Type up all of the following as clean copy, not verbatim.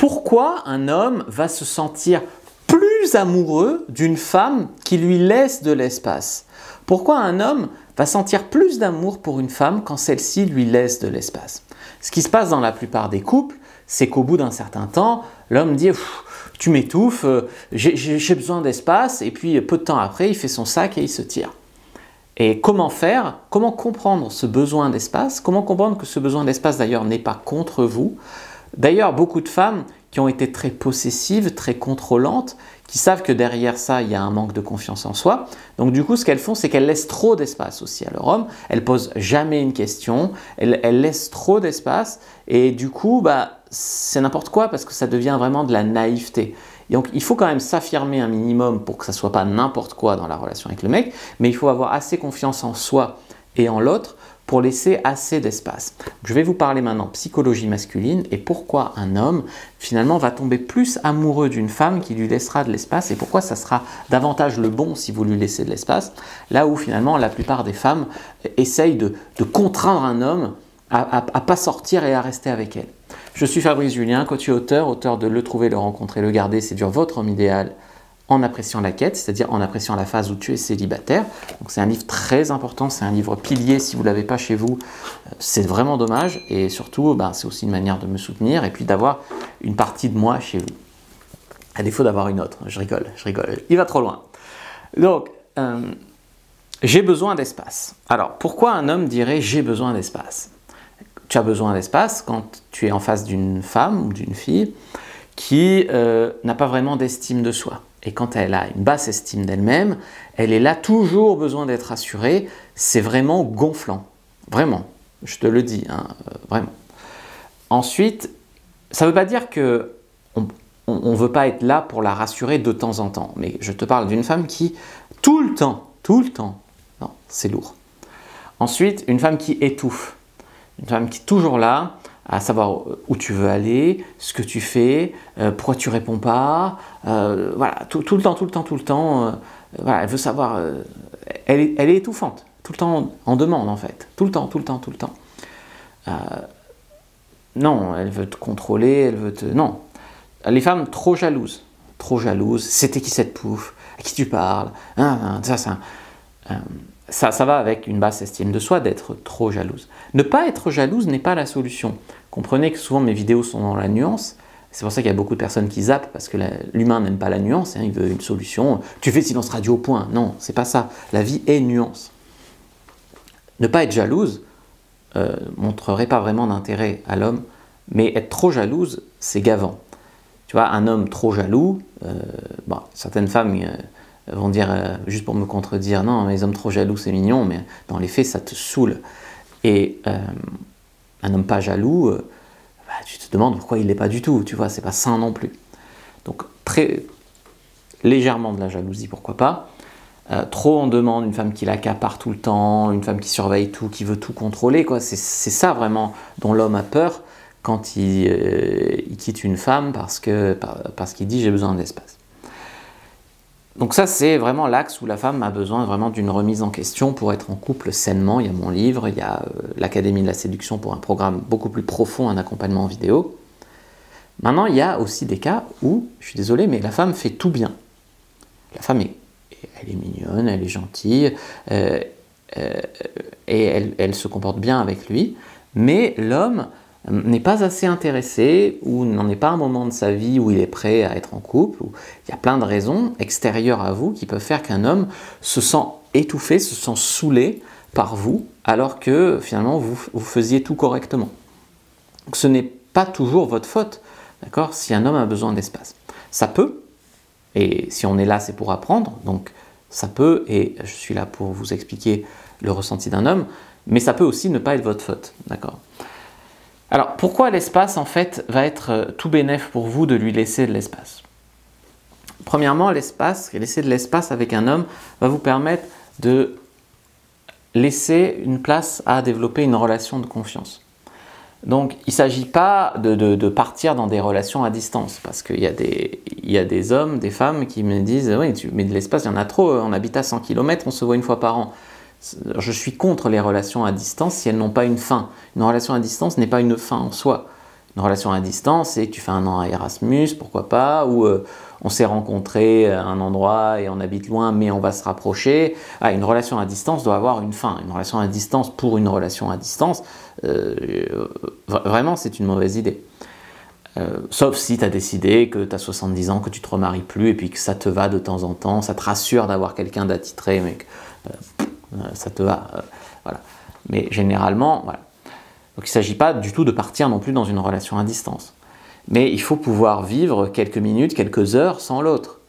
Pourquoi un homme va se sentir plus amoureux d'une femme qui lui laisse de l'espace? Pourquoi un homme va sentir plus d'amour pour une femme quand celle-ci lui laisse de l'espace? Ce qui se passe dans la plupart des couples, c'est qu'au bout d'un certain temps, l'homme dit « tu m'étouffes, j'ai besoin d'espace » et puis peu de temps après, il fait son sac et il se tire. Et comment faire? Comment comprendre ce besoin d'espace? Comment comprendre que ce besoin d'espace d'ailleurs n'est pas contre vous? D'ailleurs, beaucoup de femmes qui ont été très possessives, très contrôlantes, qui savent que derrière ça, il y a un manque de confiance en soi. Donc du coup, ce qu'elles font, c'est qu'elles laissent trop d'espace aussi à leur homme. Elles posent jamais une question, elles laissent trop d'espace et du coup, c'est n'importe quoi parce que ça devient vraiment de la naïveté. Et donc, il faut quand même s'affirmer un minimum pour que ça ne soit pas n'importe quoi dans la relation avec le mec, mais il faut avoir assez confiance en soi et en l'autre pour laisser assez d'espace. Je vais vous parler maintenant psychologie masculine et pourquoi un homme finalement va tomber plus amoureux d'une femme qui lui laissera de l'espace et pourquoi ça sera davantage le bon si vous lui laissez de l'espace, là où finalement la plupart des femmes essayent de contraindre un homme à ne pas sortir et à rester avec elle. Je suis Fabrice Julien, coach et auteur de Le trouver, le rencontrer, le garder, séduire votre homme idéal en appréciant la quête, c'est-à-dire en appréciant la phase où tu es célibataire. Donc c'est un livre très important, c'est un livre pilier, si vous ne l'avez pas chez vous, c'est vraiment dommage et surtout c'est aussi une manière de me soutenir et puis d'avoir une partie de moi chez vous. À défaut d'avoir une autre, je rigole, il va trop loin. Donc, j'ai besoin d'espace. Alors, pourquoi un homme dirait j'ai besoin d'espace? Tu as besoin d'espace quand tu es en face d'une femme ou d'une fille qui n'a pas vraiment d'estime de soi. Et quand elle a une basse estime d'elle-même, elle est là toujours besoin d'être rassurée. C'est vraiment gonflant. Vraiment. Je te le dis. Vraiment. Ensuite, ça ne veut pas dire qu'on ne veut pas être là pour la rassurer de temps en temps. Mais je te parle d'une femme qui, tout le temps, non, c'est lourd. Ensuite, une femme qui étouffe. Une femme qui est toujours là, à savoir où tu veux aller, ce que tu fais, pourquoi tu réponds pas, voilà, tout le temps, voilà, elle veut savoir, elle est étouffante, tout le temps en demande en fait, tout le temps. Non, elle veut te contrôler, non. Les femmes trop jalouses, c'était qui cette pouffe, à qui tu parles, ça va avec une basse estime de soi d'être trop jalouse. Ne pas être jalouse n'est pas la solution. Comprenez que souvent mes vidéos sont dans la nuance. C'est pour ça qu'il y a beaucoup de personnes qui zappent parce que l'humain n'aime pas la nuance. Il veut une solution. Tu fais silence radio, point. Non, c'est pas ça. La vie est nuance. Ne pas être jalouse montrerait pas vraiment d'intérêt à l'homme, mais être trop jalouse, c'est gavant. Tu vois, un homme trop jaloux, certaines femmes vont dire, juste pour me contredire, non, les hommes trop jaloux c'est mignon, mais dans les faits ça te saoule. Et un homme pas jaloux, tu te demandes pourquoi il l'est pas du tout, tu vois, c'est pas sain non plus. Donc très légèrement de la jalousie, pourquoi pas. Trop on demande une femme qui l'accapare tout le temps, une femme qui surveille tout, qui veut tout contrôler, quoi. C'est ça vraiment dont l'homme a peur quand il quitte une femme parce qu'il dit j'ai besoin d'espace. Donc ça, c'est vraiment l'axe où la femme a besoin vraiment d'une remise en question pour être en couple sainement. Il y a mon livre, il y a l'Académie de la séduction pour un programme beaucoup plus profond, un accompagnement en vidéo. Maintenant, il y a aussi des cas où, je suis désolé, mais la femme fait tout bien. La femme, elle est mignonne, elle est gentille, et elle se comporte bien avec lui, mais l'homme n'est pas assez intéressé ou n'en est pas un moment de sa vie où il est prêt à être en couple. Il y a plein de raisons extérieures à vous qui peuvent faire qu'un homme se sent étouffé, se sent saoulé par vous alors que finalement vous faisiez tout correctement. Donc, ce n'est pas toujours votre faute, d'accord, si un homme a besoin d'espace. Ça peut, et si on est là c'est pour apprendre, donc ça peut, et je suis là pour vous expliquer le ressenti d'un homme, mais ça peut aussi ne pas être votre faute, d'accord. Alors, pourquoi l'espace, en fait, va être tout bénef pour vous de lui laisser de l'espace? Premièrement, laisser de l'espace avec un homme va vous permettre de laisser une place à développer une relation de confiance. Donc, il ne s'agit pas de partir dans des relations à distance, parce qu'il y a des hommes, des femmes qui me disent « Oui, tu mets de l'espace, il y en a trop, on habite à 100 km, on se voit une fois par an ». Je suis contre les relations à distance si elles n'ont pas une fin. Une relation à distance n'est pas une fin en soi. Une relation à distance, c'est que tu fais un an à Erasmus, pourquoi pas, ou on s'est rencontrés à un endroit et on habite loin, mais on va se rapprocher. Ah, une relation à distance doit avoir une fin. Une relation à distance pour une relation à distance, vraiment, c'est une mauvaise idée. Sauf si tu as décidé que tu as 70 ans, que tu ne te remaries plus, et puis que ça te va de temps en temps, ça te rassure d'avoir quelqu'un d'attitré, mais ça te va. Voilà. Mais généralement, voilà. Donc il ne s'agit pas du tout de partir non plus dans une relation à distance. Mais il faut pouvoir vivre quelques minutes, quelques heures sans l'autre.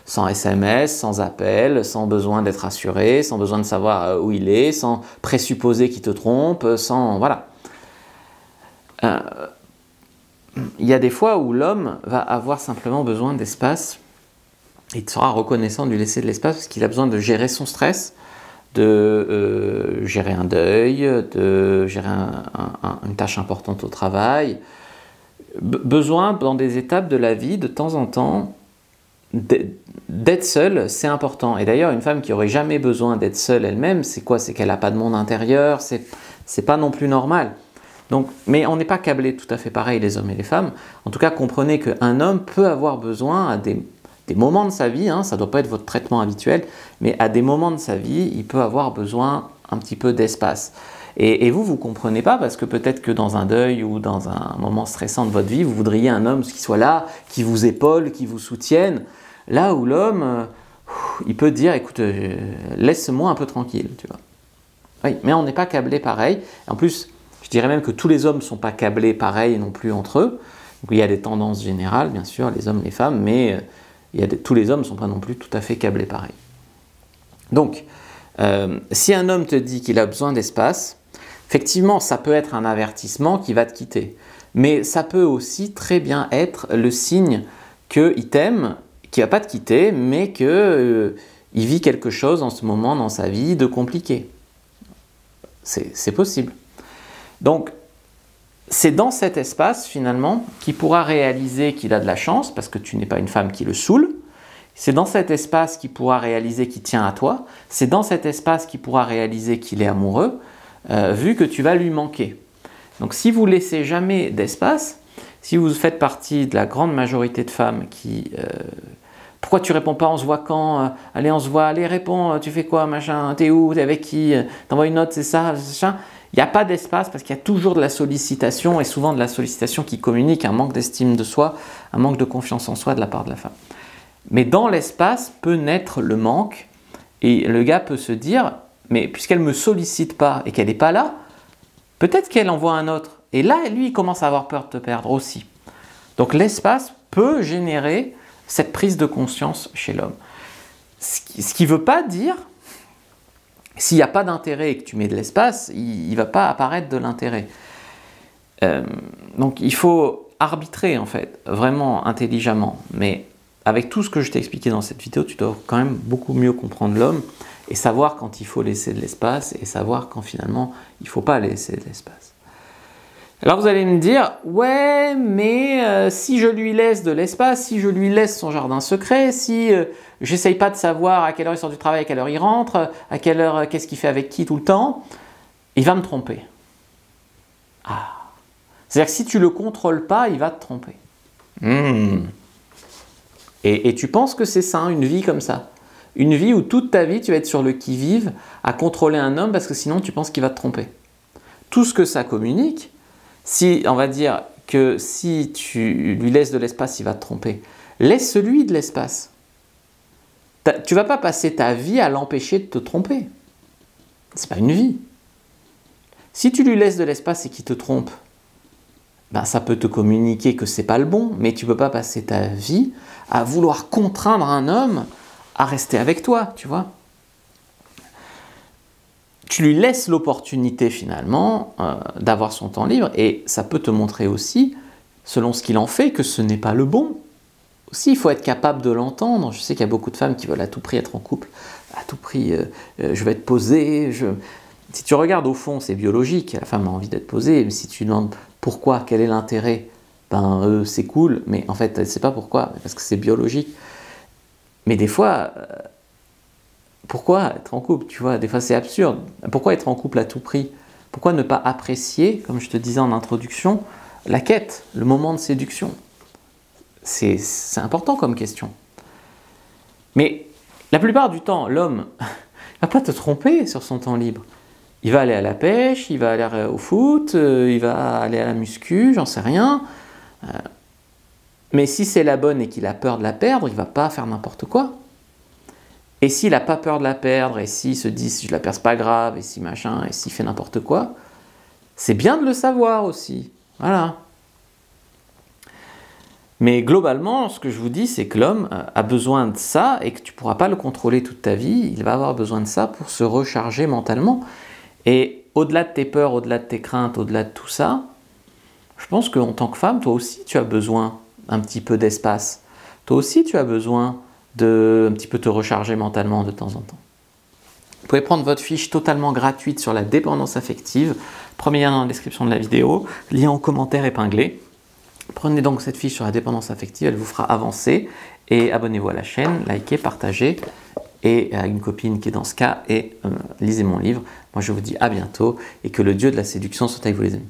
Sans SMS, sans appel, sans besoin d'être assuré, sans besoin de savoir où il est, sans présupposer qu'il te trompe, sans... Voilà. Il y a des fois où l'homme va avoir simplement besoin d'espace. Il sera reconnaissant de lui laisser de l'espace parce qu'il a besoin de gérer son stress, de gérer un deuil, de gérer une tâche importante au travail. Besoin dans des étapes de la vie, de temps en temps, d'être seule, c'est important. Et d'ailleurs, une femme qui aurait jamais besoin d'être seule elle-même, c'est quoi? C'est qu'elle n'a pas de monde intérieur, c'est pas non plus normal. Donc, mais on n'est pas câblés tout à fait pareil, les hommes et les femmes. En tout cas, comprenez qu'un homme peut avoir besoin à des moments de sa vie, hein, ça ne doit pas être votre traitement habituel, mais à des moments de sa vie, il peut avoir besoin un petit peu d'espace. Et vous ne comprenez pas parce que peut-être que dans un deuil ou dans un moment stressant de votre vie, vous voudriez un homme qui soit là, qui vous épaule, qui vous soutienne. Là où l'homme, il peut dire, écoute, laisse-moi un peu tranquille, tu vois. Oui, mais on n'est pas câblés pareil. En plus, je dirais même que tous les hommes ne sont pas câblés pareil non plus entre eux. Donc, il y a des tendances générales, bien sûr, les hommes, les femmes, mais tous les hommes ne sont pas non plus tout à fait câblés pareil. Donc, si un homme te dit qu'il a besoin d'espace, effectivement, ça peut être un avertissement qui va te quitter. Mais ça peut aussi très bien être le signe qu'il t'aime, qu'il ne va pas te quitter, mais qu'il vit quelque chose en ce moment dans sa vie de compliqué. C'est possible. Donc, c'est dans cet espace, finalement, qu'il pourra réaliser qu'il a de la chance, parce que tu n'es pas une femme qui le saoule. C'est dans cet espace qu'il pourra réaliser qu'il tient à toi. C'est dans cet espace qu'il pourra réaliser qu'il est amoureux, vu que tu vas lui manquer. Donc, si vous laissez jamais d'espace, si vous faites partie de la grande majorité de femmes qui... pourquoi tu réponds pas? On se voit quand? Allez, on se voit. Allez, réponds. Tu fais quoi? Machin. T'es où? T'es avec qui? T'envoies une note, c'est ça? Il n'y a pas d'espace parce qu'il y a toujours de la sollicitation et souvent de la sollicitation qui communique un manque d'estime de soi, un manque de confiance en soi de la part de la femme. Mais dans l'espace peut naître le manque et le gars peut se dire, mais puisqu'elle ne me sollicite pas et qu'elle n'est pas là, peut-être qu'elle envoie un autre. Et là, lui, il commence à avoir peur de te perdre aussi. Donc l'espace peut générer cette prise de conscience chez l'homme. Ce qui ne veut pas dire, s'il n'y a pas d'intérêt et que tu mets de l'espace, il ne va pas apparaître de l'intérêt. Donc il faut arbitrer en fait, vraiment intelligemment. Mais avec tout ce que je t'ai expliqué dans cette vidéo, tu dois quand même beaucoup mieux comprendre l'homme et savoir quand il faut laisser de l'espace et savoir quand finalement il ne faut pas laisser de l'espace. Alors vous allez me dire, ouais, mais si je lui laisse de l'espace, si je lui laisse son jardin secret, si j'essaye pas de savoir à quelle heure il sort du travail, à quelle heure il rentre, à quelle heure, qu'est-ce qu'il fait avec qui tout le temps, il va me tromper. Ah. C'est-à-dire que si tu le contrôles pas, il va te tromper. Et tu penses que c'est sain, une vie comme ça? Une vie où toute ta vie, tu vas être sur le qui-vive à contrôler un homme parce que sinon tu penses qu'il va te tromper. Tout ce que ça communique, si, on va dire que si tu lui laisses de l'espace, il va te tromper. Laisse-lui de l'espace. Tu ne vas pas passer ta vie à l'empêcher de te tromper. Ce n'est pas une vie. Si tu lui laisses de l'espace et qu'il te trompe, ben ça peut te communiquer que ce n'est pas le bon, mais tu ne peux pas passer ta vie à vouloir contraindre un homme à rester avec toi, tu vois. Tu lui laisses l'opportunité finalement d'avoir son temps libre et ça peut te montrer aussi, selon ce qu'il en fait, que ce n'est pas le bon. Aussi, il faut être capable de l'entendre. Je sais qu'il y a beaucoup de femmes qui veulent à tout prix être en couple, à tout prix, je vais être posée. Si tu regardes au fond, c'est biologique, la femme a envie d'être posée, mais si tu demandes pourquoi, quel est l'intérêt, ben c'est cool, mais en fait, elle ne sait pas pourquoi, parce que c'est biologique. Mais des fois... pourquoi être en couple, tu vois? Des fois, c'est absurde. Pourquoi être en couple à tout prix? Pourquoi ne pas apprécier, comme je te disais en introduction, la quête, le moment de séduction. C'est important comme question. Mais la plupart du temps, l'homme ne va pas te tromper sur son temps libre. Il va aller à la pêche, il va aller au foot, il va aller à la muscu, j'en sais rien. Mais si c'est la bonne et qu'il a peur de la perdre, il ne va pas faire n'importe quoi. Et s'il n'a pas peur de la perdre, et s'il se dit si je la perds, c'est pas grave, et si machin, et s'il fait n'importe quoi, c'est bien de le savoir aussi. Voilà. Mais globalement, ce que je vous dis, c'est que l'homme a besoin de ça et que tu ne pourras pas le contrôler toute ta vie. Il va avoir besoin de ça pour se recharger mentalement. Et au-delà de tes peurs, au-delà de tes craintes, au-delà de tout ça, je pense qu'en tant que femme, toi aussi, tu as besoin un petit peu d'espace. Toi aussi, tu as besoin de un petit peu te recharger mentalement de temps en temps. Vous pouvez prendre votre fiche totalement gratuite sur la dépendance affective. Premier lien dans la description de la vidéo, lien en commentaire épinglé. Prenez donc cette fiche sur la dépendance affective, elle vous fera avancer. Et abonnez-vous à la chaîne, likez, partagez. Et à une copine qui est dans ce cas, et lisez mon livre. Moi je vous dis à bientôt et que le Dieu de la séduction soit avec vous les amis.